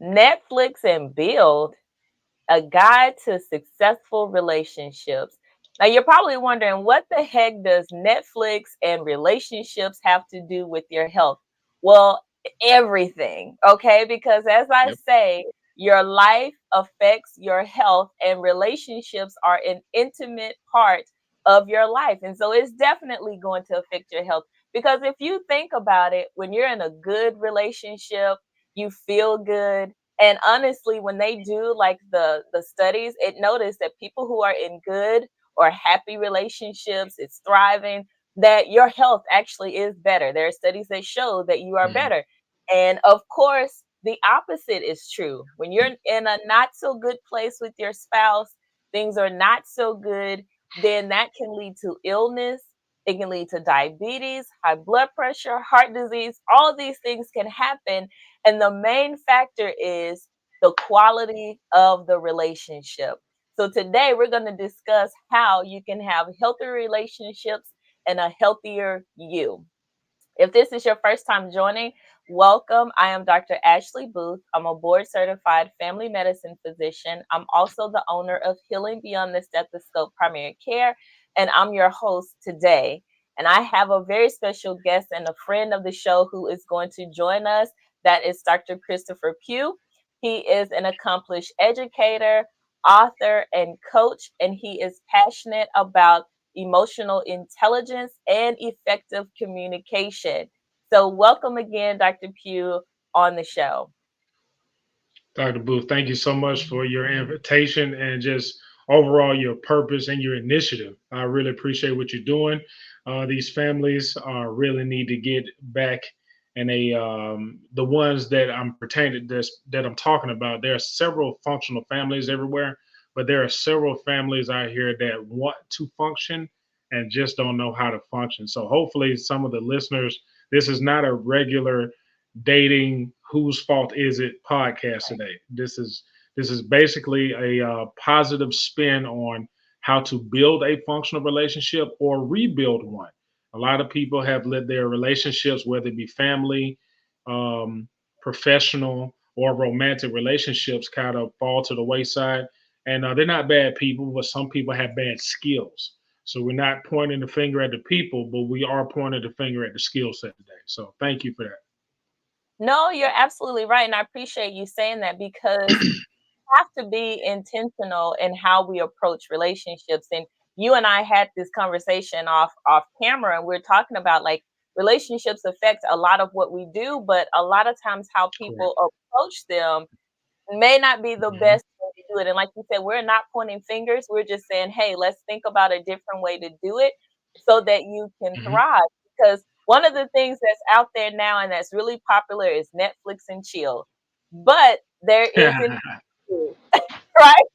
Netflix and Build, a guide to successful relationships. Now, you're probably wondering, what the heck does Netflix and relationships have to do with your health? Well, everything, okay? Because as I Yep. say, your life affects your health, and relationships are an intimate part of your life. And so it's definitely going to affect your health. Because if you think about it, when you're in a good relationship, you feel good, and honestly, when they do like the studies, it noticed that people who are in good or happy relationships, it's thriving, that your health actually is better. There are studies that show that you are Mhm. better. And of course, the opposite is true. When you're in a not so good place with your spouse, things are not so good, then that can lead to illness. It can lead to diabetes, high blood pressure, heart disease. All these things can happen, and the main factor is the quality of the relationship. So today we're going to discuss how you can have healthier relationships and a healthier you. If this is your first time joining, welcome. I am Dr. Ashley Booth. I'm a board certified family medicine physician. I'm also the owner of Healing Beyond the Stethoscope Primary Care, and I'm your host today. And I have a very special guest and a friend of the show who is going to join us. That is Dr. Christopher Pugh. He is an accomplished educator, author, and coach, and he is passionate about emotional intelligence, and effective communication. So, welcome again, Dr. Pugh, on the show. Dr. Booth, thank you so much for your invitation and just overall your purpose and your initiative. I really appreciate what you're doing. These families really need to get back, and the ones that I'm pertaining that I'm talking about. There are several functional families everywhere, but there are several families out here that want to function and just don't know how to function. So hopefully, some of the listeners, this is not a regular dating whose fault is it podcast today. This is basically a positive spin on how to build a functional relationship or rebuild one. A lot of people have let their relationships, whether it be family, um, professional, or romantic relationships, kind of fall to the wayside. And they're not bad people, but some people have bad skills. So we're not pointing the finger at the people, but we are pointing the finger at the skill set today. So thank you for that. No, you're absolutely right. And I appreciate you saying that, because have to be intentional in how we approach relationships. And you and I had this conversation off camera, and we're talking about like relationships affect a lot of what we do, but a lot of times how Correct. people approach them may not be the Mhm. best way to do it. And like you said, we're not pointing fingers. We're just saying, hey, let's think about a different way to do it so that you can Mhm. thrive. Because one of the things that's out there now and that's really popular is Netflix and chill. But there is an issue, right?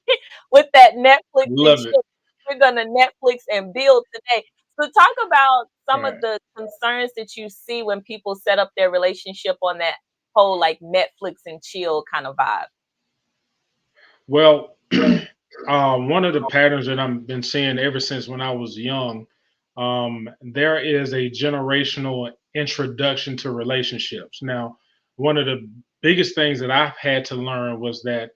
With that Netflix and Love it. chill. We're gonna Netflix and build today. So talk about some of Right. the concerns that you see when people set up their relationship on that whole like Netflix and chill kind of vibe. Well, one of the patterns that I've been seeing ever since when I was young, there is a generational introduction to relationships. Now, one of the biggest things that I've had to learn was that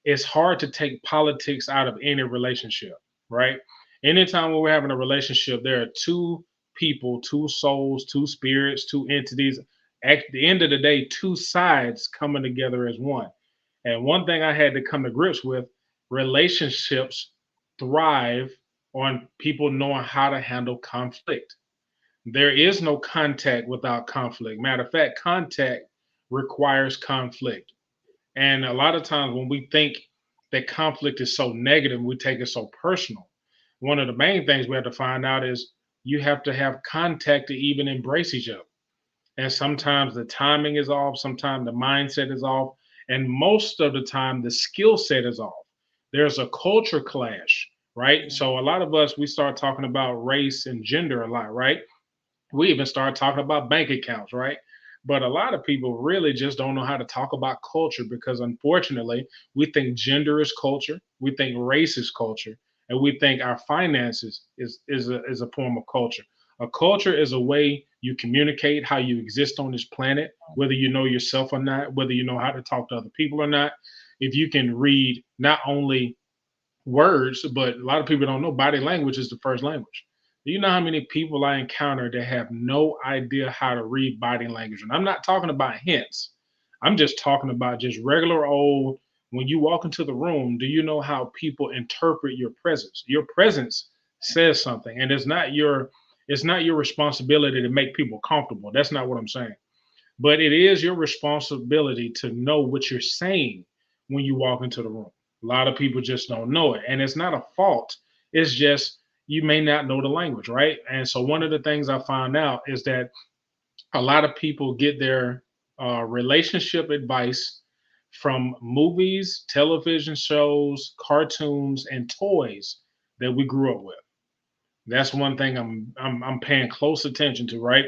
it's hard to take politics out of any relationship, right? Anytime when we're having a relationship, there are two people, two souls, two spirits, two entities. At the end of the day, two sides coming together as one. And one thing I had to come to grips with, relationships thrive on people knowing how to handle conflict. There is no contact without conflict. Matter of fact, contact requires conflict. And a lot of times when we think that conflict is so negative, we take it so personal. One of the main things we have to find out is you have to have contact to even embrace each other. And sometimes the timing is off, sometimes the mindset is off, and most of the time the skill set is off. There's a culture clash, right? So a lot of us, we start talking about race and gender a lot, right? We even start talking about bank accounts, right? But a lot of people really just don't know how to talk about culture because unfortunately, we think gender is culture, we think race is culture, and we think our finances is a form of culture. A culture is a way you communicate how you exist on this planet, whether you know yourself or not, whether you know how to talk to other people or not. If you can read not only words, but a lot of people don't know body language is the first language. Do you know how many people I encounter that have no idea how to read body language? And I'm not talking about hints. I'm just talking about just regular old, when you walk into the room, do you know how people interpret your presence? Your presence says something, and it's not your responsibility to make people comfortable. That's not what I'm saying. But it is your responsibility to know what you're saying when you walk into the room. A lot of people just don't know it. And it's not a fault. It's just you may not know the language, right? And so one of the things I found out is that a lot of people get their relationship advice from movies, television shows, cartoons, and toys that we grew up with. That's one thing I'm paying close attention to, right?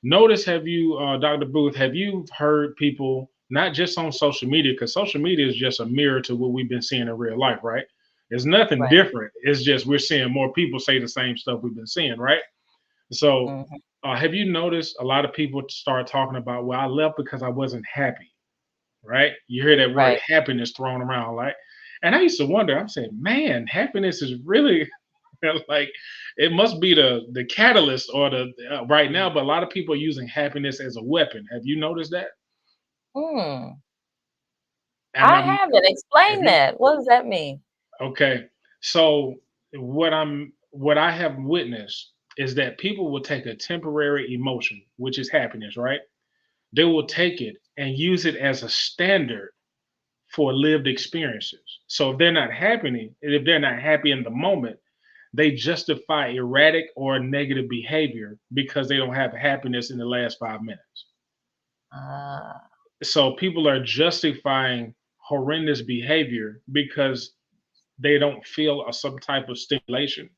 Notice, have you, Dr. Booth, have you heard people, not just on social media, because social media is just a mirror to what we've been seeing in real life, right? There's nothing Right. different. It's just we're seeing more people say the same stuff we've been seeing, right? So, Mhm. have you noticed a lot of people start talking about, well, I left because I wasn't happy, right? You hear that word Right. happiness thrown around, right? And I used to wonder, I'm saying, man, happiness is really like it must be the catalyst or the right now, but a lot of people are using happiness as a weapon. Have you noticed that? Hmm. And I I'm haven't. have Explain you that. What does that mean? okay. So what I have witnessed is that people will take a temporary emotion, which is happiness, right? They will take it and use it as a standard for lived experiences. So if they're not happy in the moment, they justify erratic or negative behavior because they don't have happiness in the last 5 minutes. Ah, So people are justifying horrendous behavior because they don't feel some type of stimulation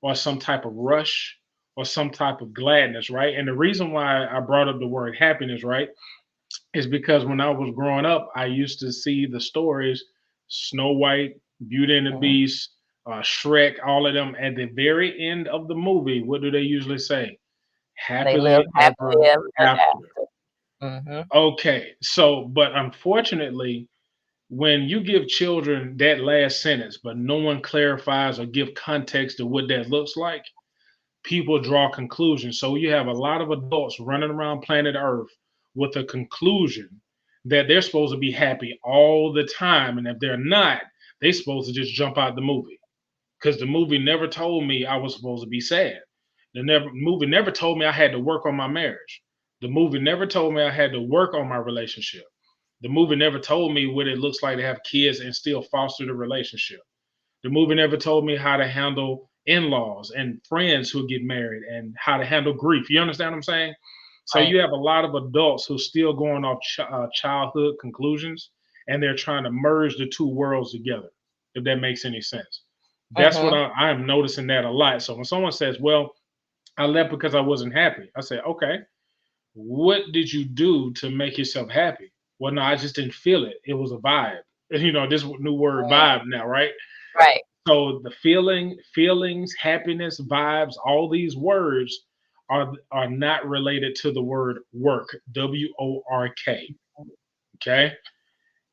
or some type of rush or some type of gladness, right? And the reason why I brought up the word happiness, right, is because when I was growing up, I used to see the stories Snow White, Beauty and the mhm. Beast, Shrek, all of them. At the very end of the movie, what do they usually say? They live Happily happily ever ever after. after. Mhm. Okay, so, but unfortunately, when you give children that last sentence, but no one clarifies or give context to what that looks like, people draw conclusions. So you have a lot of adults running around planet Earth with a conclusion that they're supposed to be happy all the time. And if they're not, they're supposed to just jump out the movie. Because the movie never told me I was supposed to be sad. The movie never told me I had to work on my marriage. The movie never told me I had to work on my relationship. The movie never told me what it looks like to have kids and still foster the relationship. The movie never told me how to handle in-laws and friends who get married and how to handle grief. You understand what I'm saying? So Right. you have a lot of adults who still going off childhood conclusions, and they're trying to merge the two worlds together. If that makes any sense, that's what Mhm. I am noticing that a lot. So when someone says, "Well, I left because I wasn't happy," I say, "Okay, what did you do to make yourself happy?" Well, no, I just didn't feel it. It was a vibe. This new word Mm. vibe now, right? Right. So the feelings, happiness, vibes, all these words are not related to the word work. WORK. Okay.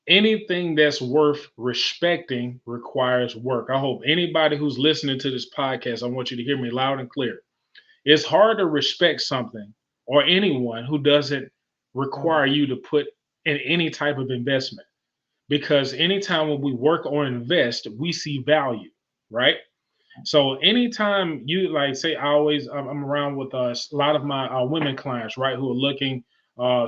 Anything that's worth respecting requires work. I hope anybody who's listening to this podcast, I want you to hear me loud and clear. It's hard to respect something or anyone who doesn't Mm. require you to put in any type of investment. Because anytime when we work or invest, we see value, right? So anytime you like, say, I'm around with a lot of my women clients, right, who are looking.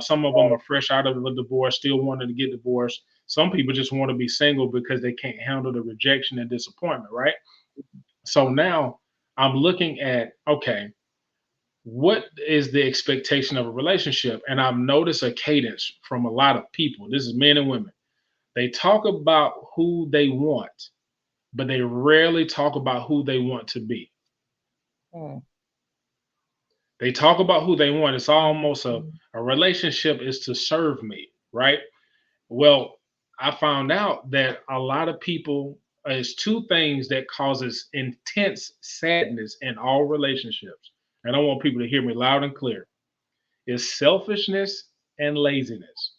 Some of them are fresh out of a divorce, still wanting to get divorced. Some people just want to be single because they can't handle the rejection and disappointment, right? So now I'm looking at, okay, what is the expectation of a relationship? And I've noticed a cadence from a lot of people. This is men and women. They talk about who they want, but they rarely talk about who they want to be. Mm. They talk about who they want. It's almost a relationship is to serve me, right? Well, I found out that a lot of people is two things that causes intense sadness in all relationships. and I want people to hear me loud and clear, is selfishness and laziness.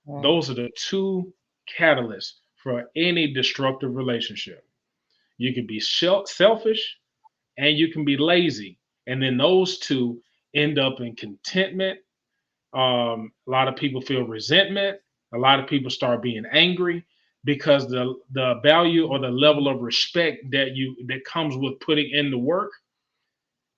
Mm, Those are the two catalysts for any destructive relationship. You can be selfish and you can be lazy. And then those two end up in contentment. A lot of people feel resentment. A lot of people start being angry because the value or the level of respect that comes with putting in the work.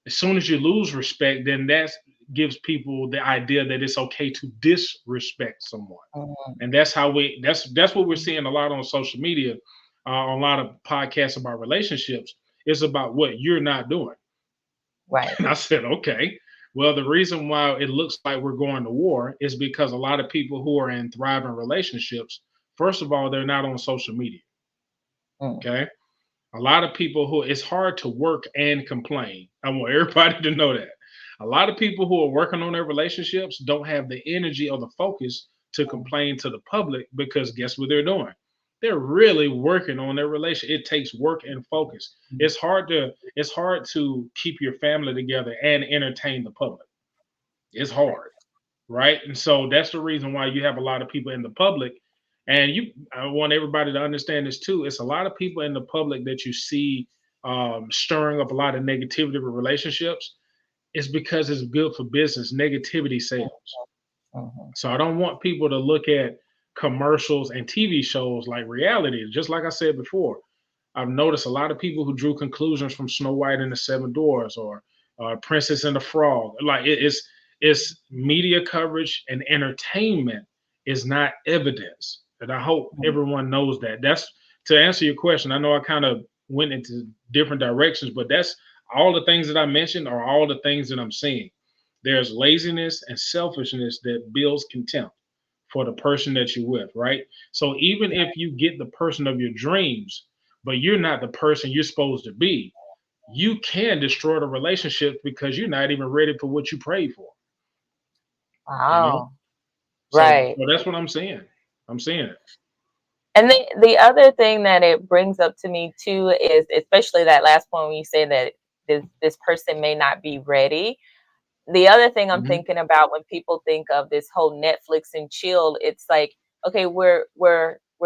As soon as you lose respect, then that gives people the idea that it's okay to disrespect someone. mhm, And that's what we're seeing a lot on social media, on a lot of podcasts about relationships. It's about what you're not doing. right. And I said, okay. Well, the reason why it looks like we're going to war is because a lot of people who are in thriving relationships, first of all, they're not on social media. Mm, Okay. A lot of people who it's hard to work and complain. I want everybody to know that. A lot of people who are working on their relationships don't have the energy or the focus to mm, complain to the public because guess what they're doing? They're really working on their relation. It takes work and focus. mm, It's hard to keep your family together and entertain the public. It's right. hard, right? And so that's the reason why you have a lot of people in the public. And I want everybody to understand this too. It's a lot of people in the public that you see stirring up a lot of negativity with relationships. It's because it's good for business. Negativity sells. Mhm, So I don't want people to look at commercials and TV shows like reality. Just like I said before, I've noticed a lot of people who drew conclusions from Snow White and the Seven Dwarfs or Princess and the Frog. Like it's media coverage and entertainment is not evidence. And I hope mhm, everyone knows that. That's to answer your question. I know I kind of went into different directions, but that's all the things that I mentioned are all the things that I'm seeing. There's laziness and selfishness that builds contempt for the person that you're with, right? So even if you get the person of your dreams, but you're not the person you're supposed to be, you can destroy the relationship because you're not even ready for what you prayed for, you know? wow. So, Right. so that's what I'm saying. I'm saying it. And the other thing that it brings up to me too is especially that last point when you say that this person may not be ready. The other thing I'm Hmm. thinking about when people think of this whole Netflix and chill, it's like, okay, we're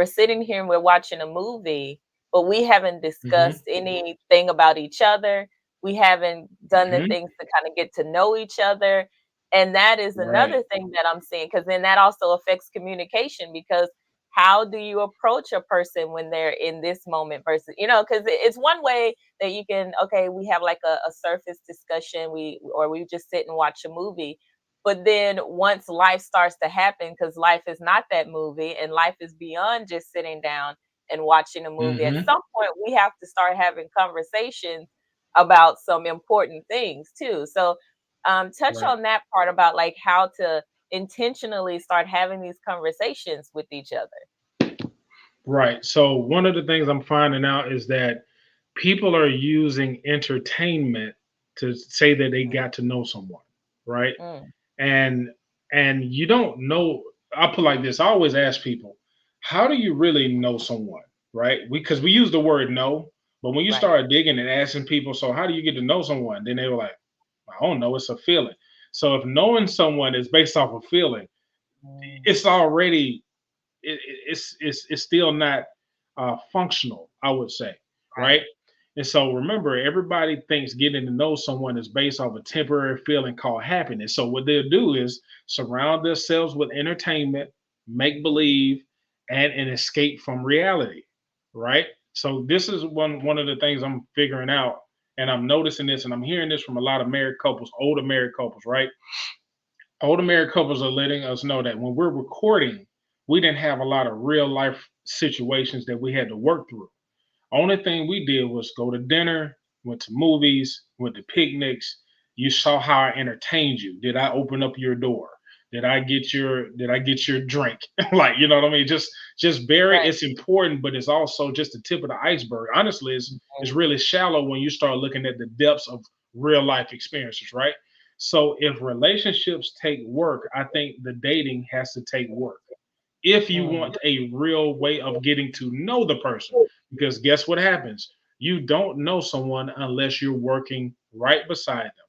sitting here and we're watching a movie, but we haven't Hmm. discussed anything about each other. We haven't done the Hmm. things to kind of get to know each other. And that is Right. another thing that I'm seeing because then that also affects communication because how do you approach a person when they're in this moment versus, because it's one way that you can okay we have like a surface discussion we just sit and watch a movie but then once life starts to happen because life is not that movie and life is beyond just sitting down and watching a movie at Hmm. some point we have to start having conversations about some important things too so touch Right. on that part about like how to intentionally start having these conversations with each other. Right. So one of the things I'm finding out is that people are using entertainment to say that they got to know someone, right? Mm, and and you don't know. I'll put like this. I always ask people, how do you really know someone, right? Because we use the word know, but when you right. start digging and asking people, so how do you get to know someone, then they were like, I don't know, it's a feeling. So if knowing someone is based off a feeling, Mm, it's already it's still not functional, I would say, right? right. And so remember, everybody thinks getting to know someone is based off a temporary feeling called happiness. So what they'll do is surround themselves with entertainment, make believe, and an escape from reality, right? So this is one of the things I'm figuring out, and I'm noticing this, and I'm hearing this from a lot of married couples, older married couples, right? Older married couples are letting us know that when we're recording, we didn't have a lot of real life situations that we had to work through. Only thing we did was go to dinner, went to movies, went to picnics. You saw how I entertained you. Did I open up your door? Did I get your drink? Like, you know what I mean? Just very Right. it's important, but it's also just the tip of the iceberg. Honestly, it's Mhm. really shallow when you start looking at the depths of real life experiences, right? So if relationships take work, I think the dating has to take work if you Mm. want a real way of getting to know the person. Because guess what happens? You don't know someone unless you're working right beside them.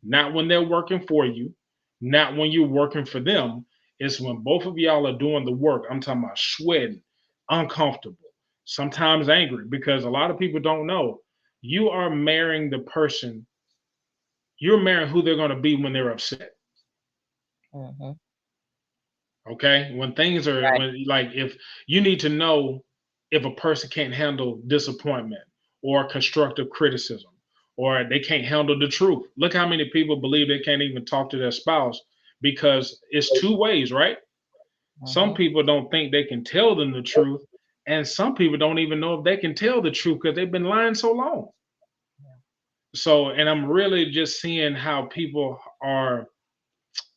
not when they're working for you, not when you're working for them. It's when both of y'all are doing the work. I'm talking about sweating, uncomfortable, sometimes angry, because a lot of people don't know you are marrying the person, you're marrying who they're going to be when they're upset. Mm-hmm. Okay. When things are, Right. when, like, if you need to know if a person can't handle disappointment or constructive criticism, or they can't handle the truth. Look how many people believe they can't even talk to their spouse because it's two ways, right? Some Mm-hmm. people don't think they can tell them the truth, and some people don't even know if they can tell the truth because they've been lying so long. So, and I'm really just seeing how people are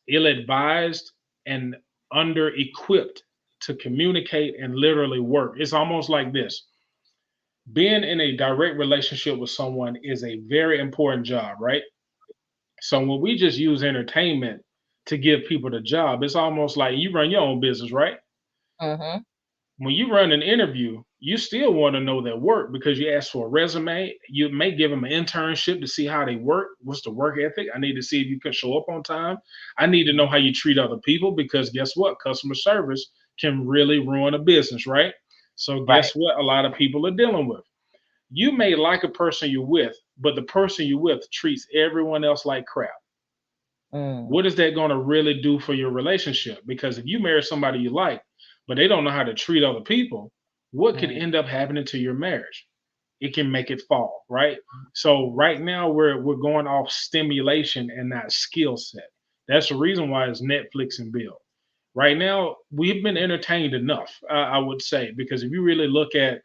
ill advised and under equipped to communicate and literally work. It's almost like this: being in a direct relationship with someone is a very important job, right? So when we just use entertainment to give people the job, it's almost like you run your own business, right? Mm-hmm. When you run an interview, you still want to know their work because you ask for a resume. You may give them an internship to see how they work. What's the work ethic? I need to see if you can show up on time. I need to know how you treat other people because guess what? Customer service can really ruin a business, right? So Right. guess what? A lot of people are dealing with. You may like a person you're with, but the person you're with treats everyone else like crap. Mm. What is that going to really do for your relationship? Because if you marry somebody you like, but they don't know how to treat other people, what could Mm. end up happening to your marriage? It can make it fall, right? So right now we're going off stimulation and not skill set. That's the reason why it's Netflix and Bill. Right now we've been entertained enough, I would say, because if you really look at,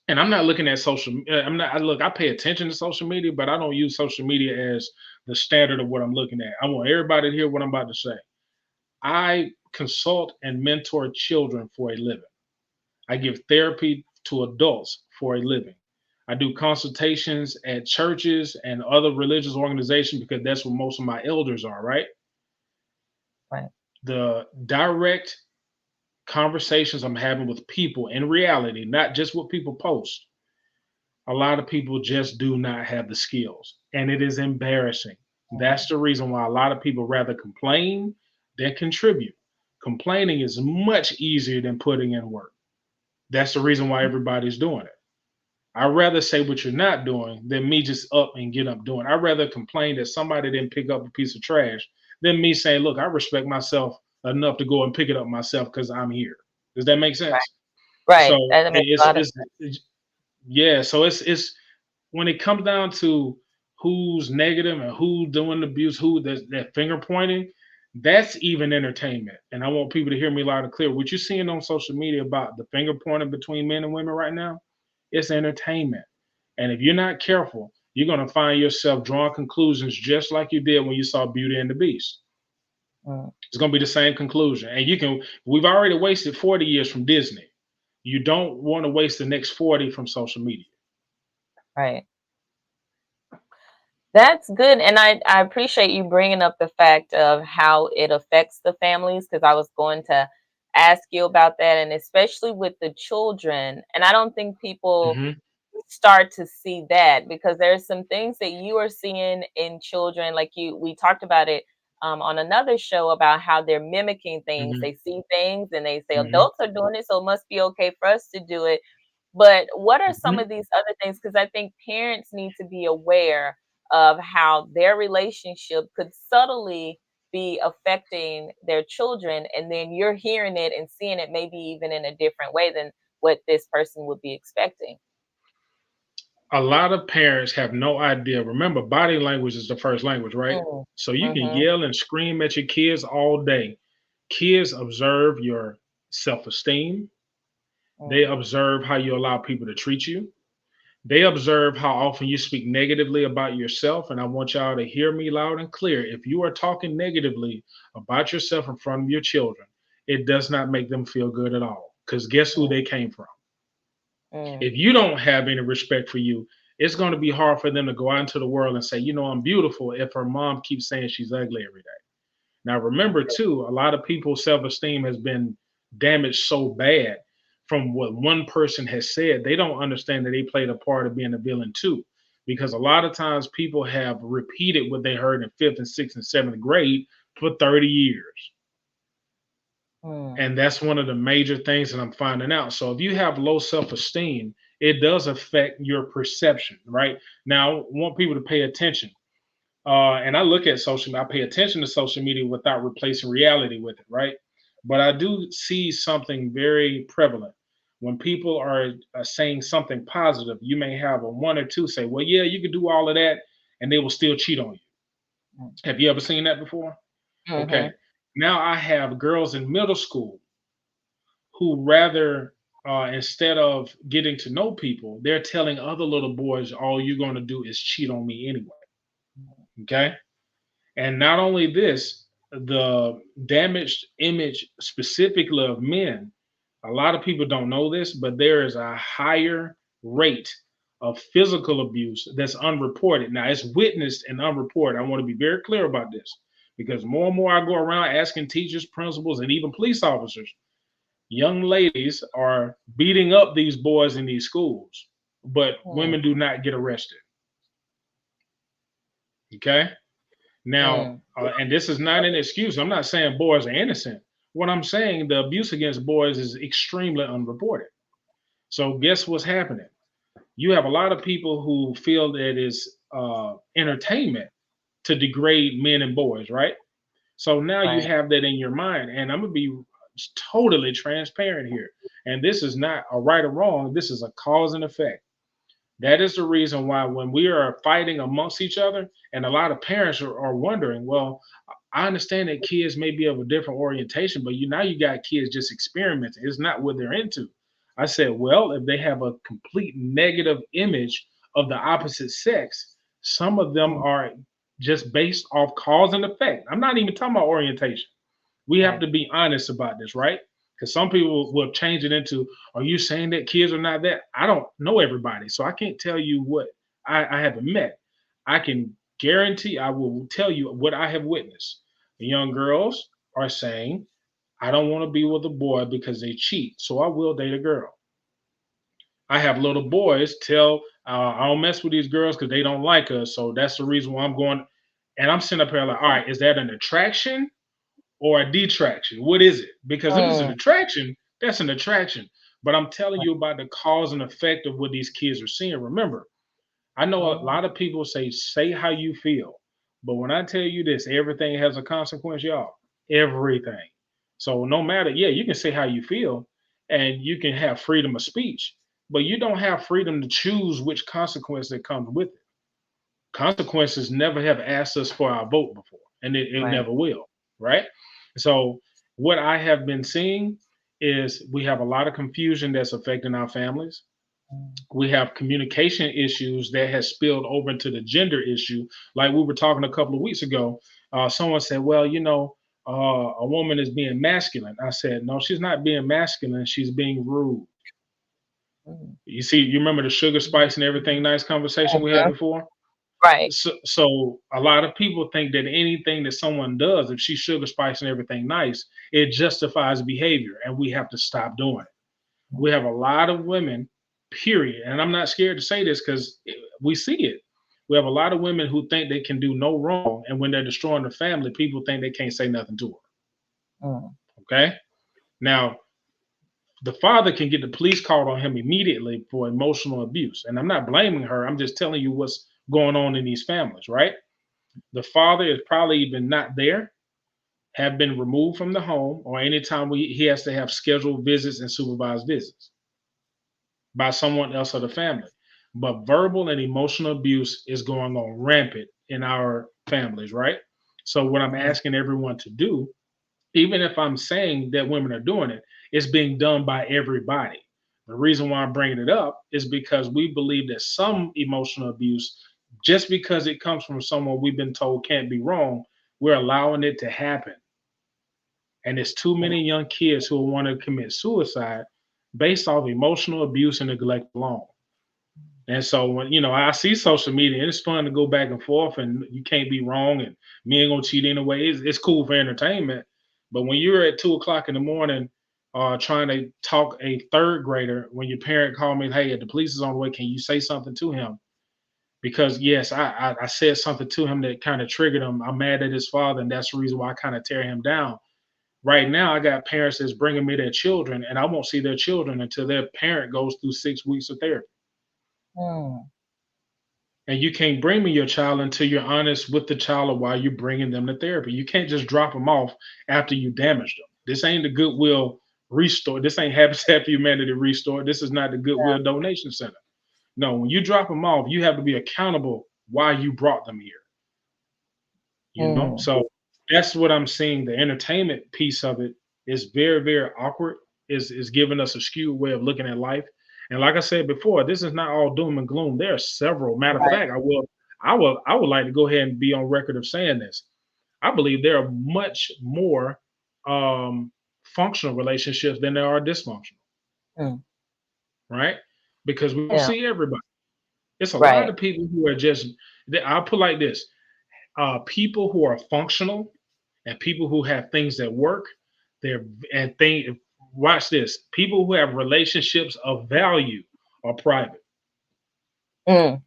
and I'm not looking at social. I'm not. I look. I pay attention to social media, but I don't use social media as the standard of what I'm looking at. I want everybody to hear what I'm about to say. I consult and mentor children for a living. I give therapy to adults for a living. I do consultations at churches and other religious organizations because that's where most of my elders are, right? Right. The direct conversations I'm having with people in reality, not just what people post, a lot of people just do not have the skills, and it is embarrassing. That's Mm. the reason why a lot of people rather complain than contribute. Complaining is much easier than putting in work. That's the reason why everybody's doing it. I'd rather say what you're not doing than me just up and get up doing it. I'd rather complain that somebody didn't pick up a piece of trash than me saying, look, I respect myself enough to go and pick it up myself because I'm here. Does that make Right. sense? So Right. That makes a it's, lot of it's, it's yeah, so it's when it comes down to who's negative and who's doing abuse, who that finger pointing, that's even entertainment. And I want people to hear me loud and clear. What you're seeing on social media about the finger pointing between men and women right now, it's entertainment. And if you're not careful, you're going to find yourself drawing conclusions just like you did when you saw Beauty and the Beast. sense. It's going to be the same conclusion. And we've already wasted 40 years from Disney. You don't want to waste the next 40 from social media. Right. That's good, and I appreciate you bringing up the fact of how it affects the families, because I was going to ask you about that, and especially with the children. And I don't think people Hmm. start to see that because there's some things that you are seeing in children, like we talked about it on another show about how they're mimicking things. Hmm. They see things and they say Hmm. adults are doing it, so it must be okay for us to do it. But what are some Hmm. of these other things? Because I think parents need to be aware of how their relationship could subtly be affecting their children, and then you're hearing it and seeing it maybe even in a different way than what this person would be expecting. A lot of parents have no idea. Remember, body language is the first language, right? Mm. So you can Mhm. yell and scream at your kids all day. Kids observe your self esteem, they Mm. observe how you allow people to treat you, they observe how often you speak negatively about yourself. And I want y'all to hear me loud and clear. If you are talking negatively about yourself in front of your children, it does not make them feel good at all. Because guess who they came from? Mm. If you don't have any respect for you, it's going to be hard for them to go out into the world and say, you know, I'm beautiful if her mom keeps saying she's ugly every day. Now, Mm. remember, too, a lot of people's self esteem has been damaged so bad from what one person has said, they don't understand that they played a part of being a villain, too. because a lot of times people have repeated what they heard in fifth and sixth and seventh grade for 30 years. Mm. And that's one of the major things that I'm finding out. So if you have low self-esteem, it does affect your perception, right? Now, I want people to pay attention. And I look at social media, I pay attention to social media without replacing reality with it, right? But I do see something very prevalent. When people are saying something positive, you may have a one or two say, well, yeah, you could do all of that, and they will still cheat on you. Mm. Have you ever seen that before? Okay. Mhm. Now I have girls in middle school who rather, instead of getting to know people, they're telling other little boys, all you're going to do is cheat on me anyway. Okay. And not only this, the damaged image specifically of men, a lot of people don't know this, but there is a higher rate of physical abuse that's unreported. Now, it's witnessed and unreported. I want to be very clear about this because more and more I go around asking teachers, principals, and even police officers, young ladies are beating up these boys in these schools, but Mm. women do not get arrested. Okay. Now, Mm. and this is not an excuse. I'm not saying boys are innocent. What I'm saying, the abuse against boys is extremely unreported. So, guess what's happening? You have a lot of people who feel that it's entertainment to degrade men and boys, right? So now you Right. have that in your mind, and I'm gonna be totally transparent here. And this is not a right or wrong. This is a cause and effect. That is the reason why when we are fighting amongst each other, and a lot of parents are wondering, well, I understand that kids may be of a different orientation, but now you got kids just experimenting. It's not what they're into. I said, well, if they have a complete negative image of the opposite sex, some of them Mm. are just based off cause and effect. I'm not even talking about orientation. We have Right. to be honest about this, right? Because some people will change it into, are you saying that kids are not that? I don't know everybody, so I can't tell you what I haven't met. I can guarantee I will tell you what I have witnessed. The young girls are saying, I don't want to be with a boy because they cheat, so I will date a girl. I have little boys tell, I don't mess with these girls because they don't like us, so that's the reason why I'm going. And I'm sitting up here like, all right, is that an attraction or a detraction? What is it? Because if it's an Mm. attraction, that's an attraction. But I'm telling Right. you about the cause and effect of what these kids are seeing. Remember, I know a Mm. lot of people say how you feel. But when I tell you this, everything has a consequence, y'all. Everything. So no matter, yeah, you can say how you feel and you can have freedom of speech, but you don't have freedom to choose which consequence that comes with it. Consequences never have asked us for our vote before, and it Right. never will, right? So, what I have been seeing is we have a lot of confusion that's affecting our families. Mm. We have communication issues that has spilled over into the gender issue. Like we were talking a couple of weeks ago, someone said, well, a woman is being masculine. I said, no, she's not being masculine. She's being rude. Mm. You see, you remember the sugar spice and everything nice conversation we had Mhm. before? Right. So a lot of people think that anything that someone does, if she's sugar spice and everything nice, it justifies behavior, and we have to stop doing it. We have a lot of women, period, and I'm not scared to say this because we see it. We have a lot of women who think they can do no wrong, and when they're destroying the family, people think they can't say nothing to her. Mm. Okay, now the father can get the police called on him immediately for emotional abuse, and I'm not blaming her. I'm just telling you what's going on in these families, right? The father is probably even not there, have been removed from the home, or anytime he has to have scheduled visits and supervised visits by someone else of the family. But verbal and emotional abuse is going on rampant in our families, right? So, what I'm Mm. asking everyone to do, even if I'm saying that women are doing it, it's being done by everybody. The reason why I'm bringing it up is because we believe that some emotional abuse, just because it comes from someone we've been told can't be wrong, we're allowing it to happen. And there's too many young kids who want to commit suicide based off emotional abuse and neglect alone. And so when I see social media, and it's fun to go back and forth, and you can't be wrong, and me ain't gonna cheat anyway. It's cool for entertainment, but when you're at 2 o'clock in the morning, trying to talk a third grader, when your parent called me, hey, the police is on the way, can you say something to him? Because yes, I said something to him that kind of triggered him. I'm mad at his father, and that's the reason why I kind of tear him down. Right now, I got parents that's bringing me their children, and I won't see their children until their parent goes through 6 weeks of therapy. Mm. And you can't bring me your child until you're honest with the child of why you're bringing them to therapy. You can't just drop them off after you damaged them. This ain't the Goodwill Restore. This ain't Habitat for Humanity Restore. This is not the Goodwill Donation Center. No, when you drop them off, you have to be accountable why you brought them here. Mm. So that's what I'm seeing. The entertainment piece of it is very, very awkward. Is giving us a skewed way of looking at life. And like I said before, this is not all doom and gloom. There are several. Matter of Right. fact, I would like to go ahead and be on record of saying this. I believe there are much more um, functional relationships than there are dysfunctional, Mm. right? Because we don't Yeah. see everybody. It's a lot Right. of people who are just. I'll put like this: people who are functional and people who have things that work. They're and thing. Watch this: people who have relationships of value are private. Mm.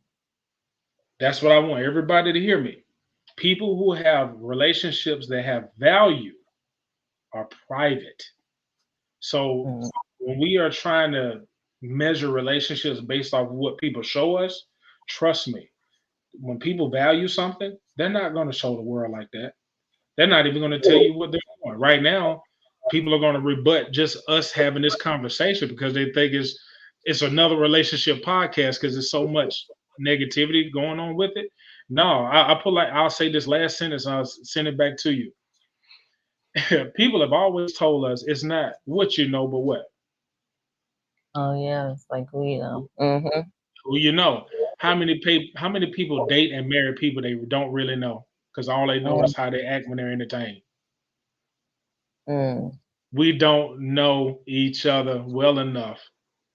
That's what I want everybody to hear me. People who have relationships that have value are private. So Mm. when we are trying to measure relationships based off of what people show us, trust me, when people value something, they're not going to show the world like that. They're not even going to tell you what they're doing. Right now, people are going to rebut just us having this conversation because they think it's another relationship podcast because there's so much negativity going on with it. No, I put like I'll say this last sentence. I'll send it back to you. People have always told us it's not what you know, but what Oh yeah, it's like we know. Mm-hmm. who you know. How many people date and marry people they don't really know because all they know is how they act when they're entertained. Mm-hmm. We don't know each other well enough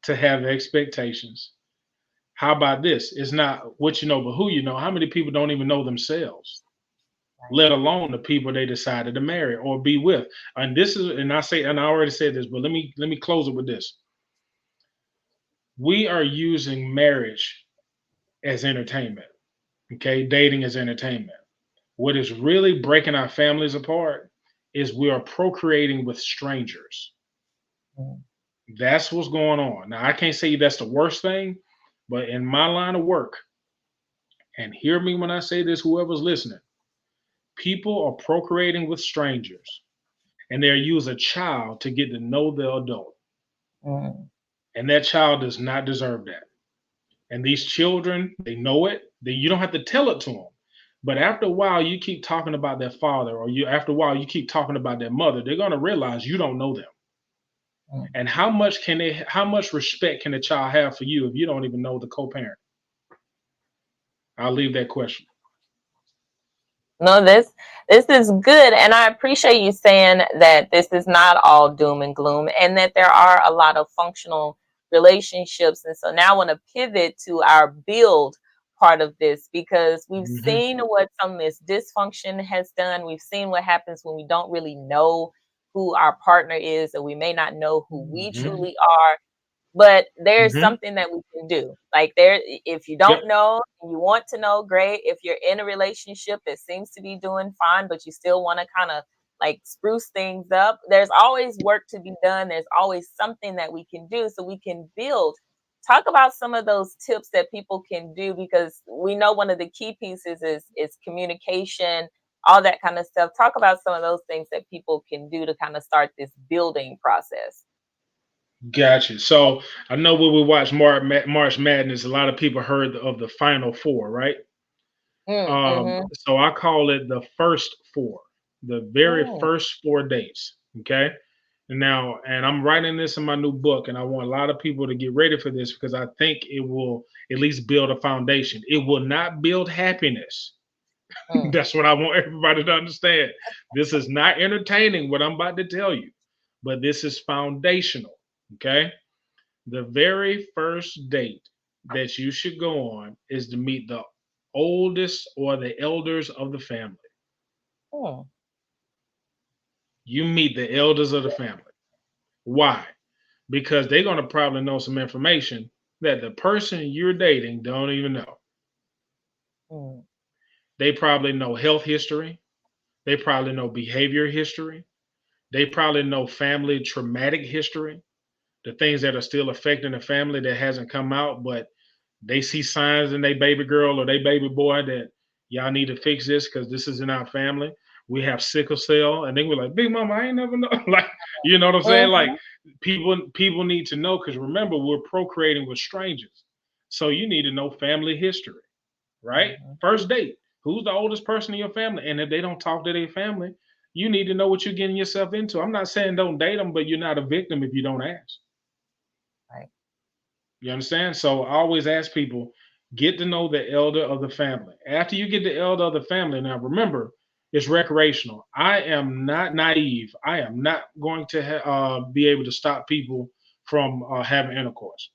to have expectations. How about this? It's not what you know, but who you know. How many people don't even know themselves, let alone the people they decided to marry or be with? And this is, and I say, and I already said this, but let me close it with this. We are using marriage as entertainment. Okay, dating as entertainment. What is really breaking our families apart is we are procreating with strangers. Mm. That's what's going on. Now, I can't say that's the worst thing, but in my line of work, and hear me when I say this, whoever's listening, people are procreating with strangers and they use a child to get to know the adult. Mm. And that child does not deserve that. And these children, they know it. You don't have to tell it to them. But after a while, you keep talking about their father, or after a while, you keep talking about their mother. They're going to realize you don't know them. Mm. And how much respect can a child have for you if you don't even know the co-parent? I'll leave that question. No, this is good, and I appreciate you saying that this is not all doom and gloom, and that there are a lot of functional relationships. And so now I want to pivot to our build part of this because we've Hmm. seen what some of this dysfunction has done. We've seen what happens when we don't really know who our partner is, or we may not know who we Hmm. truly are. But there's Hmm. something that we can do. Like there, if you Yep. don't know and you want to know, great. If you're in a relationship that seems to be doing fine, but you still want to kind of like spruce things up, there's always work to be done. There's always something that we can do so we can build. Talk about some of those tips that people can do because we know one of the key pieces is communication, all that kind of stuff. Talk about some of those things that people can do to kind of start this building process. Gotcha. So I know when we watch March Madness, a lot of people heard of the Final Four, right? Mm-hmm. So I call it the first four, the very Mm. first 4 dates. Okay. Now, and I'm writing this in my new book, and I want a lot of people to get ready for this because I think it will at least build a foundation. It will not build happiness. Mm. That's what I want everybody to understand. This is not entertaining, what I'm about to tell you, but this is foundational. Okay. The very first date that you should go on is to meet the oldest or the elders of the family. Mm. You meet the elders of the family. Why? Because they're going to probably know some information that the person you're dating don't even know. Mm. They probably know health history. They probably know behavior history. They probably know family traumatic history, the things that are still affecting the family that hasn't come out, but they see signs in their baby girl or their baby boy that y'all need to fix this because this is in our family. We have sickle cell, and they were like, "Big Mama, I ain't never know." Like, you know what I'm saying? Like, Mhm. people need to know because remember, we're procreating with strangers, so you need to know family history, right? Mhm. First date. Who's the oldest person in your family? And if they don't talk to their family, you need to know what you're getting yourself into. I'm not saying don't date them, but you're not a victim if you don't ask. Right. You understand? So I always ask people, get to know the elder of the family. After you get the elder of the family, now remember, it's recreational. I am not naive. I am not going to be able to stop people from having intercourse.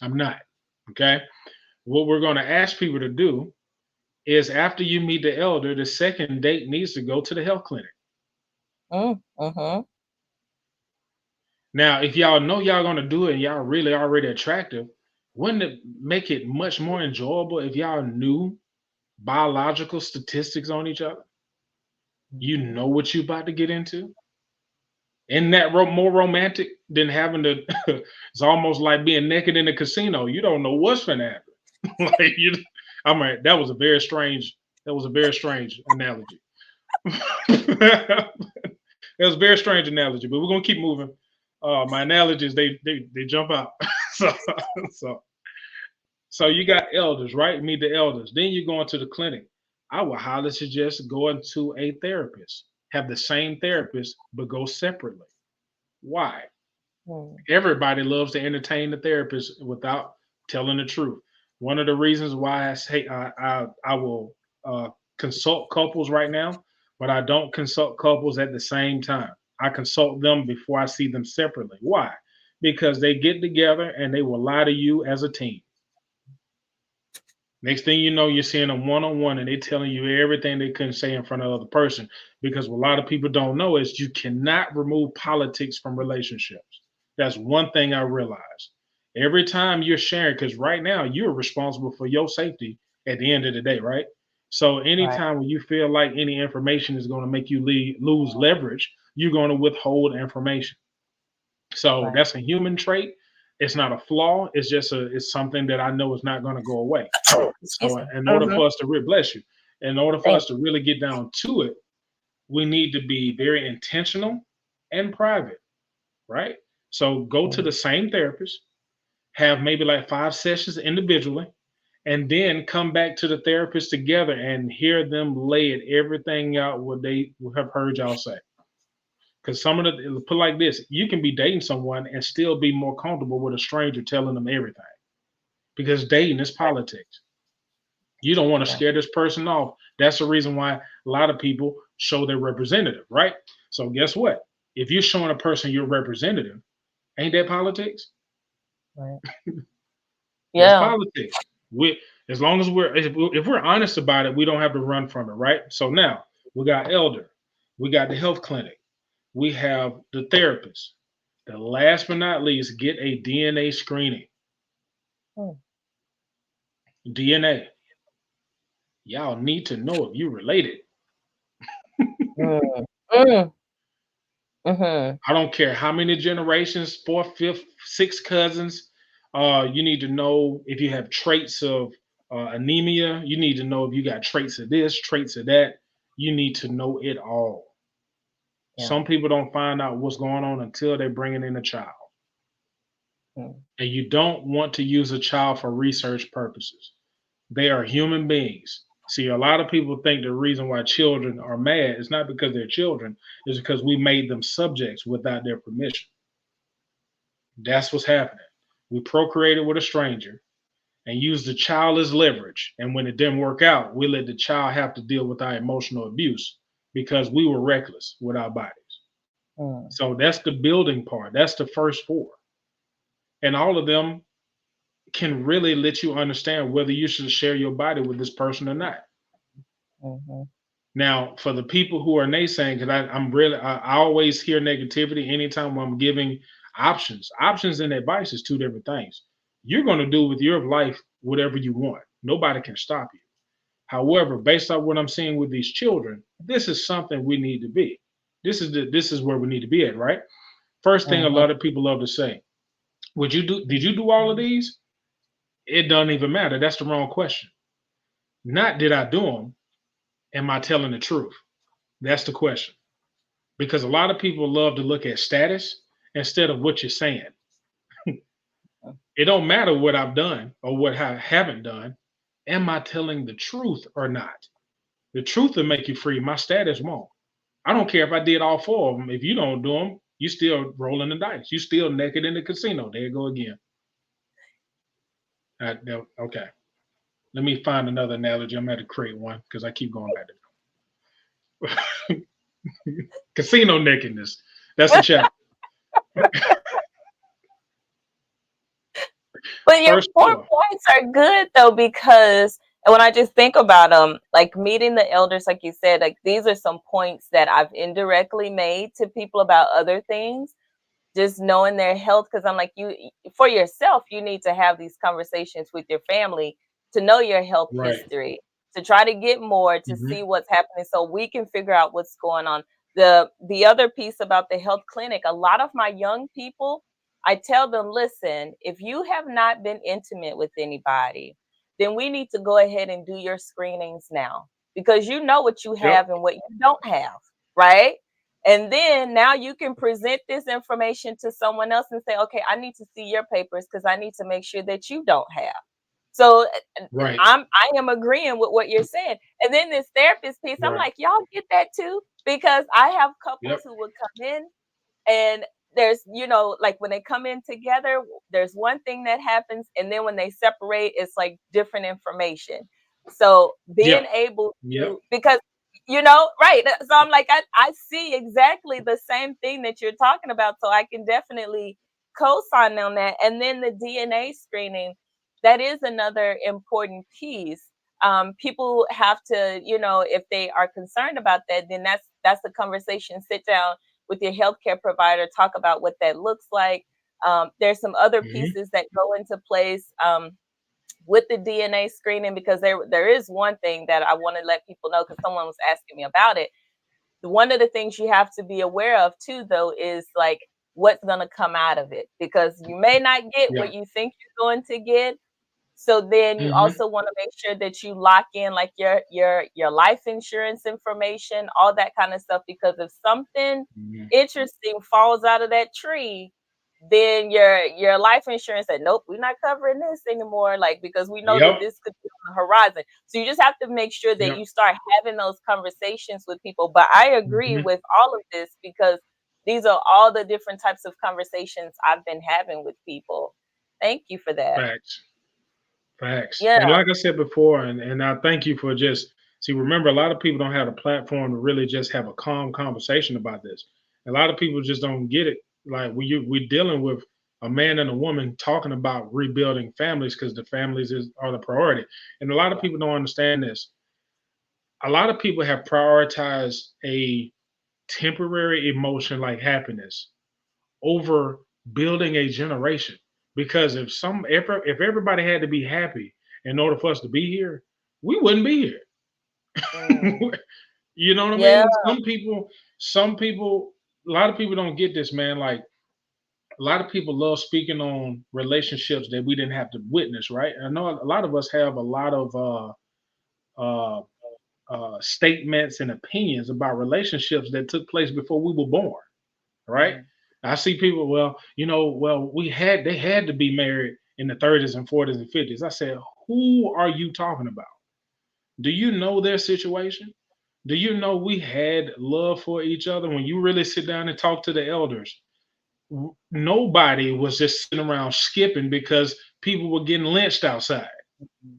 I'm not. Okay. What we're going to ask people to do is after you meet the elder, the second date needs to go to the health clinic. Mm. Mhm. Now, if y'all know y'all going to do it and y'all really already attractive, wouldn't it make it much more enjoyable if y'all knew biological statistics on each other? You Mhm. know what you about to get into. Isn't that more romantic than having to? It's almost like being naked in a casino. You don't know what's gonna happen. Like you, I'm right. That was a very strange. That was a very strange analogy. That was a very strange analogy. But we're gonna keep moving. My analogies they jump out. so so So you got elders, right? Meet the elders. Then you go into the clinic. I would highly suggest going to a therapist. Have the same therapist, but go separately. Why? Mm. Everybody loves to entertain the therapist without telling the truth. One of the reasons why I say I will consult couples right now, but I don't consult couples at the same time. I consult them before I see them separately. Why? Because they get together and they will lie to you as a team. Next thing you know, you're seeing them one on one, and they telling you everything they couldn't say in front of the other person. Because what a lot of people don't know is you cannot remove politics from relationships. That's one thing I realized. Every time you're sharing, because right now you're responsible for your safety at the end of the day, right? So Right. anytime when you feel like any information is going to make you lose leverage, you're going to withhold information. So Right. that's a human trait. It's not a flaw. It's something that I know is not going to go away. Excuse So me. in order Mhm. for us to bless you, in order for Thank us to really get down to it, we need to be very intentional and private, right? So go to you. the same therapist, have maybe like 5 sessions individually, and then come back to the therapist together and hear them lay it everything out what they have heard y'all say. Because some of the put like this, you can be dating someone and still be more comfortable with a stranger telling them everything. Because dating is Right. politics. You don't want to Yeah. scare this person off. That's the reason why a lot of people show their representative, right? So guess what? If you're showing a person your representative, ain't that politics? Right. That's Yeah. politics. We, as long as if we're honest about it, we don't have to run from it, right? So now we got elder, we got the health clinic, we have the therapist. The last but not least, get a DNA screening. Mm. DNA. Y'all need to know if you related. Mm. Mm. Mhm. I don't care how many generations, fourth, fifth, sixth cousins. You need to know if you have traits of anemia. You need to know if you got traits of this, traits of that. You need to know it all. Yeah. Some people don't find out what's going on until they're bringing in a child. Mm. And you don't want to use a child for research purposes. They are human beings. See, a lot of people think the reason why children are mad is not because they're children, it's because we made them subjects without their permission. That's what's happening. We procreated with a stranger and used the child as leverage. And when it didn't work out, we let the child have to deal with our emotional abuse because we were reckless with our bodies. Mm. So that's the building part. That's the first four. And all of them can really let you understand whether you should share your body with this person or not. Mhm. Now, for the people who are naysaying, because I'm really, I always hear negativity anytime I'm giving options. Options and advice is two different things. You're going to do with your life whatever you want. Nobody can stop you. However, based on what I'm seeing with these children, this is something we need to be. This is where we need to be at, right? First thing a Mhm. lot of people love to say, would you do did you do all of these? It doesn't even matter. That's the wrong question. Not did I do them, am I telling the truth? That's the question. Because a lot of people love to look at status instead of what you're saying. It don't matter what I've done or what I haven't done. Am I telling the truth or not? The truth will make you free. My status won't. I don't care if I did all four of them. If you don't do them, you still rolling the dice. You still naked in the casino. There you go again. Okay. Let me find another analogy. I'm going to create one because I keep going back to casino nakedness. That's a chapter. But your First 4 off, points are good though, because when I just think about them, like meeting the elders, like you said, like these are some points that I've indirectly made to people about other things, just knowing their health. Because I'm like, you, for yourself, you need to have these conversations with your family to know your health right. history, to try to get more, to Hmm. see what's happening so we can figure out what's going on. The other piece about the health clinic, a lot of my young people, I tell them, listen, if you have not been intimate with anybody, then we need to go ahead and do your screenings now, because you know what you Yep. have and what you don't have, right? And then now you can present this information to someone else and say, okay, I need to see your papers because I need to make sure that you don't have. So Right. I am agreeing with what you're saying. And then this therapist piece, I'm Right. like, y'all get that too? Because I have couples Yep. who would come in, and there's, like when they come in together, there's one thing that happens, and then when they separate, it's like different information. So being Yep. able Yep. to, because right, so I'm like, I see exactly the same thing that you're talking about, so I can definitely co-sign on that. And then the DNA screening, that is another important piece. People have to, if they are concerned about that, then that's the conversation. Sit down with your healthcare provider, talk about what that looks like. There's some other Hmm. pieces that go into place with the DNA screening, because there is one thing that I want to let people know, because someone was asking me about it. One of the things you have to be aware of too, though, is like what's going to come out of it, because you may not get Yeah. what you think you're going to get. So then you Hmm. also want to make sure that you lock in like your life insurance information, all that kind of stuff, because if something Hmm. interesting falls out of that tree, then your life insurance said, nope, we're not covering this anymore, like, because we know that Yep. this could be on the horizon. So you just have to make sure that Yep. you start having those conversations with people. But I agree Hmm. with all of this, because these are all the different types of conversations I've been having with people. Thank you for that. Facts. Facts. Yeah. And like I said before, and I thank you for just see. Remember, a lot of people don't have a platform to really just have a calm conversation about this. A lot of people just don't get it. Like we're dealing with a man and a woman talking about rebuilding families because the families are the priority. And a lot of Yeah. people don't understand this. A lot of people have prioritized a temporary emotion like happiness over building a generation. Because if everybody had to be happy in order for us to be here, we wouldn't be here. Mm. You know what I Yeah. mean? Some people, a lot of people don't get this, man. Like a lot of people love speaking on relationships that we didn't have to witness, right? I know a lot of us have a lot of uh, statements and opinions about relationships that took place before we were born, right? Mhm. I see people, they had to be married in the 30s and 40s and 50s. I said, who are you talking about? Do you know their situation? Do you know we had love for each other? When you really sit down and talk to the elders, nobody was just sitting around skipping because people were getting lynched outside. Mhm.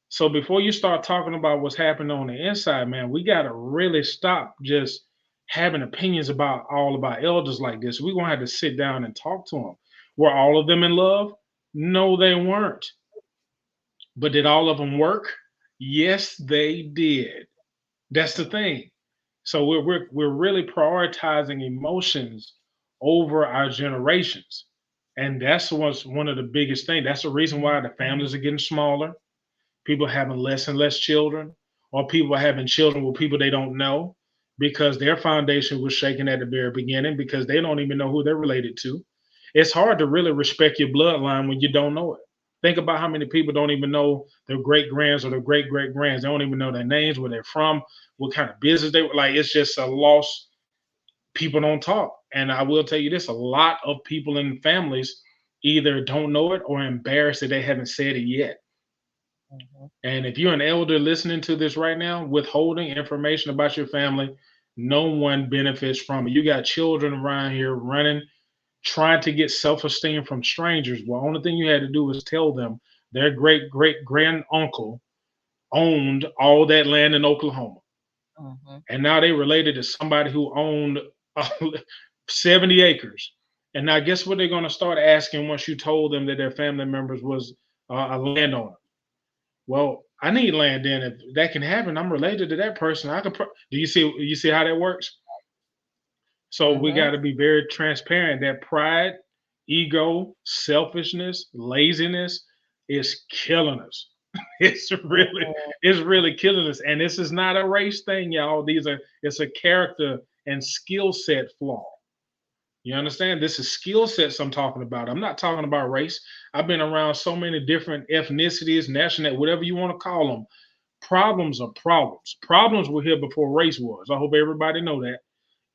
So before you start talking about what's happening on the inside, man, we got to really stop just having opinions about all of our elders like this. We're going to have to sit down and talk to them. Were all of them in love? No, they weren't. But did all of them work? Yes, they did. That's the thing. So we're really prioritizing emotions over our generations. And that's what's one of the biggest things. That's the reason why the families are getting smaller. People having less and less children, or people having children with people they don't know because their foundation was shaken at the very beginning because they don't even know who they're related to. It's hard to really respect your bloodline when you don't know it. Think about how many people don't even know their great grands or their great great grands. They don't even know their names, where they're from, what kind of business they were. Like, it's just a loss. People don't talk. And I will tell you this, a lot of people in families either don't know it or embarrassed that they haven't said it yet. Mhm. And if you're an elder listening to this right now, withholding information about your family, no one benefits from it. You got children around here running, trying to get self esteem from strangers. Well, only thing you had to do was tell them their great great grand uncle owned all that land in Oklahoma. Mhm. And now they related to somebody who owned uh, 70 acres. And now, guess what they're going to start asking once you told them that their family members was a landowner? Well, I need land. Then, if that can happen, I'm related to that person. I could. Do you see? You see how that works? So we got Mhm. to be very transparent. That pride, ego, selfishness, laziness is killing us. It's really, Mhm. it's really killing us. And this is not a race thing, y'all. These are, it's a character and skill set flaw. You understand? This is skill sets I'm talking about. I'm not talking about race. I've been around so many different ethnicities, national, whatever you want to call them. Problems are problems. Problems were here before race was. I hope everybody know that.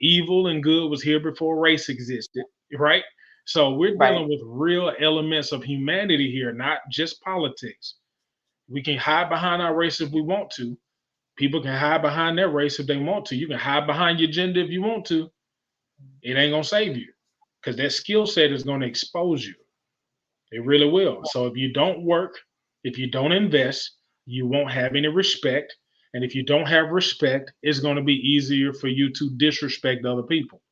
Evil and good was here before race existed, right? So we're Right. dealing with real elements of humanity here, not just politics. We can hide behind our race if we want to. People can hide behind their race if they want to. You can hide behind your gender if you want to. It ain't gonna save you because that skill set is gonna expose you. It really will. So if you don't work, if you don't invest, you won't have any respect. And if you don't have respect, it's going to be easier for you to disrespect other people.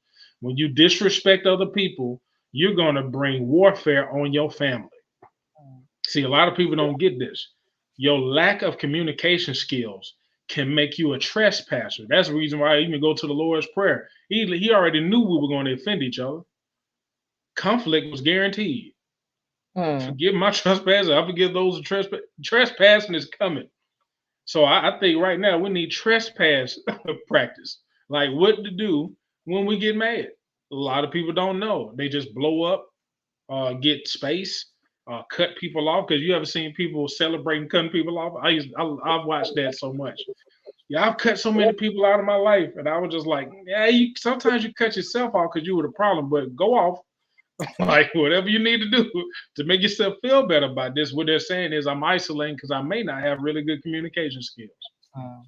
When you disrespect other people, you're going to bring warfare on your family. Mhm. See, a lot of people don't get this. Your lack of communication skills can make you a trespasser. That's the reason why I even go to the Lord's Prayer. He already knew we were going to offend each other. Conflict was guaranteed. Mm. Forgive my trespasses. I forgive those who trespass. Trespassing is coming. So I think right now we need trespass practice. Like what to do when we get mad. A lot of people don't know. They just blow up, get space, cut people off. Because you ever seen people celebrating cutting people off? I've watched that so much. Yeah, I've cut so many people out of my life, and I was just like, yeah, sometimes you cut yourself off because you were the problem, but go off. Like whatever you need to do to make yourself feel better about this. What they're saying is I'm isolating because I may not have really good communication skills. Mm.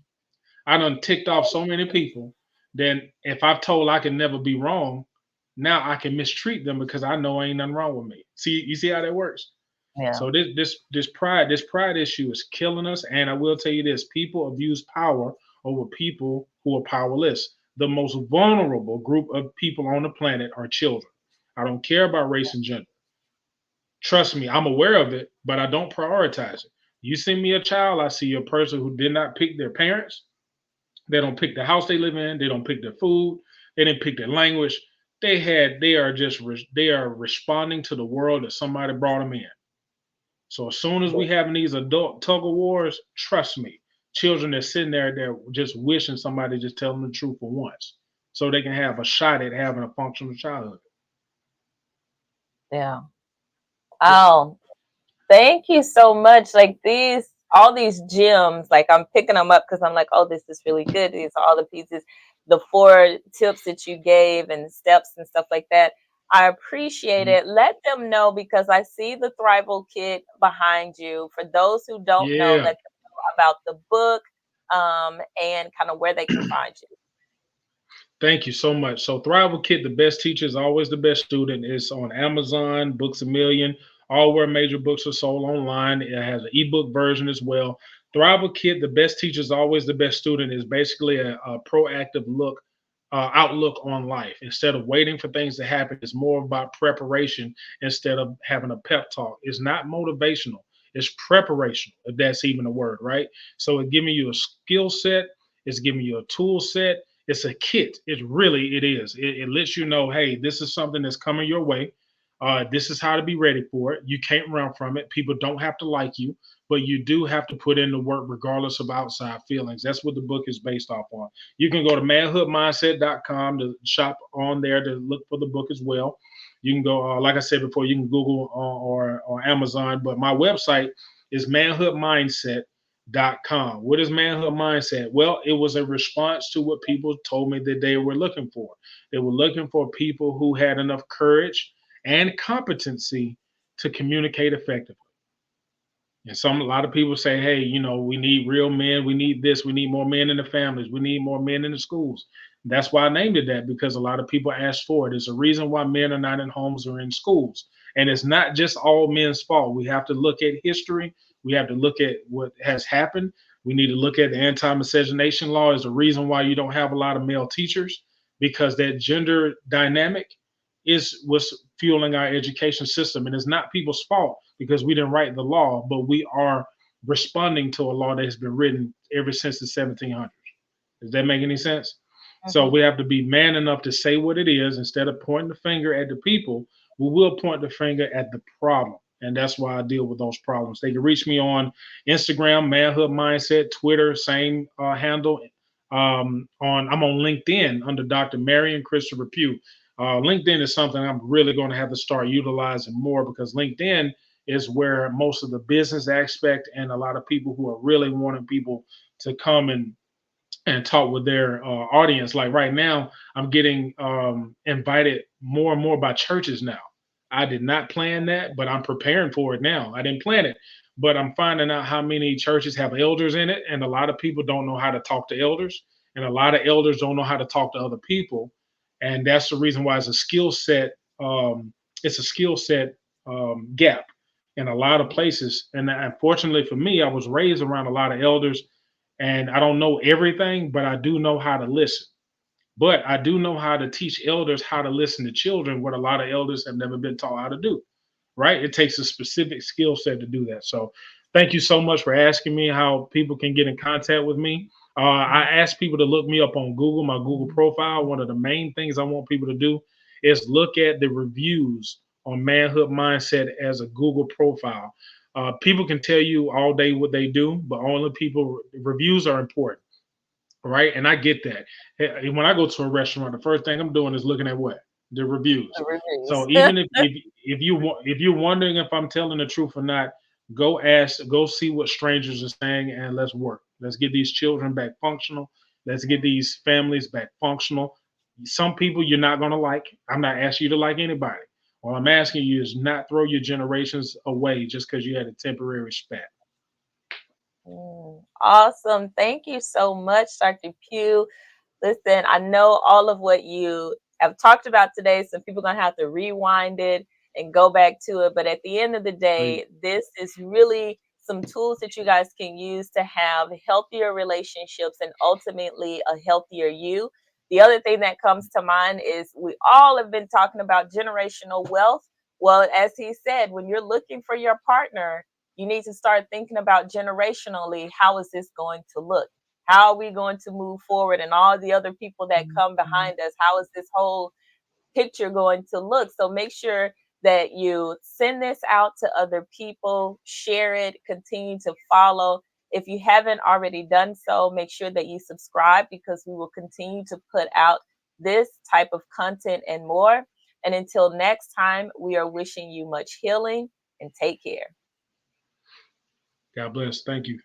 I done ticked off so many people. Then if I've told I can never be wrong, now I can mistreat them because I know ain't nothing wrong with me. See, you see how that works. Yeah. So this pride issue is killing us. And I will tell you this: people abuse power over people who are powerless. The most vulnerable group of people on the planet are children. I don't care about race and gender. Trust me, I'm aware of it, but I don't prioritize it. You send me a child, I see a person who did not pick their parents. They don't pick the house they live in. They don't pick their food. They didn't pick their language. They are responding to the world that somebody brought them in. So as soon as we having these adult tug of wars, trust me, children are sitting there, they're just wishing somebody just tell them the truth for once, so they can have a shot at having a functional childhood. Yeah. Oh, thank you so much. Like these, all these gems, like I'm picking them up because I'm like, oh, this is really good. These are all the pieces, the 4 tips that you gave and steps and stuff like that. I appreciate Mhm. it. Let them know because I see the Thrival Kit behind you. For those who don't know, Yeah. let them know about the book and kind of where they can find you. Thank you so much. So Thrival Kit, the best teacher is always the best student, is on Amazon, Books a Million, all where major books are sold online. It has an ebook version as well. Thrival Kit, the best teacher is always the best student, is basically a proactive outlook on life. Instead of waiting for things to happen, it's more about preparation instead of having a pep talk. It's not motivational. It's preparational, if that's even a word, right? So it's giving you a skill set. It's giving you a tool set. It's a kit. It really it is. It lets you know, hey, this is something that's coming your way. This is how to be ready for it. You can't run from it. People don't have to like you, but you do have to put in the work regardless of outside feelings. That's what the book is based off on. You can go to manhoodmindset.com to shop on there to look for the book as well. You can go, like I said before, you can Google or Amazon, but my website is manhoodmindset.com. What is manhood mindset? Well, it was a response to what people told me that they were looking for. They were looking for people who had enough courage and competency to communicate effectively. And a lot of people say, hey, we need real men. We need this. We need more men in the families. We need more men in the schools. That's why I named it that, because a lot of people ask for it. There's a reason why men are not in homes or in schools. And it's not just all men's fault. We have to look at history. We have to look at what has happened. We need to look at the anti-miscegenation law as a reason why you don't have a lot of male teachers, because that gender dynamic is what's fueling our education system. And it's not people's fault because we didn't write the law, but we are responding to a law that has been written ever since the 1700s. Does that make any sense? So Mhm. we have to be man enough to say what it is. Instead of pointing the finger at the people, we will point the finger at the problem. And that's why I deal with those problems. They can reach me on Instagram, Manhood Mindset, Twitter, same handle. I'm on LinkedIn under Dr. Marion Christopher Pugh. LinkedIn is something I'm really going to have to start utilizing more, because LinkedIn is where most of the business aspect and a lot of people who are really wanting people to come and talk with their audience. Like right now, I'm getting invited more and more by churches now. I did not plan that, but I'm preparing for it now. I didn't plan it, but I'm finding out how many churches have elders in it, and a lot of people don't know how to talk to elders, and a lot of elders don't know how to talk to other people, and that's the reason why it's a skill set. It's a skill set gap in a lot of places, and unfortunately for me, I was raised around a lot of elders, and I don't know everything, but I do know how to listen. But I do know how to teach elders how to listen to children, what a lot of elders have never been taught how to do. Right? It takes a specific skill set to do that. So, thank you so much for asking me how people can get in contact with me. I Mhm. ask people to look me up on Google, my Google profile. One of the main things I want people to do is look at the reviews on Manhood Mindset as a Google profile. People can tell you all day what they do, but only people reviews are important, right? And I get that. When I go to a restaurant, the first thing I'm doing is looking at what? The The reviews. reviews. So even if you're wondering if I'm telling the truth or not, go see what strangers are saying, and let's work. Let's get these children back functional. Let's get these families back functional. Some people you're not gonna like. I'm not asking you to like anybody. All I'm asking you is not throw your generations away just because you had a temporary spat. Awesome. Thank you so much, Dr. Pugh. Listen, I know all of what you have talked about today, so people are going to have to rewind it and go back to it. But at the end of the Please. day, this is really some tools that you guys can use to have healthier relationships and ultimately a healthier you. The other thing that comes to mind is we all have been talking about generational wealth. Well, as he said, when you're looking for your partner, you need to start thinking about generationally, how is this going to look? How are we going to move forward? And all the other people that come behind us, how is this whole picture going to look? So make sure that you send this out to other people, share it, continue to follow. If you haven't already done so, make sure that you subscribe, because we will continue to put out this type of content and more. And until next time, we are wishing you much healing and take care. God bless. Thank you.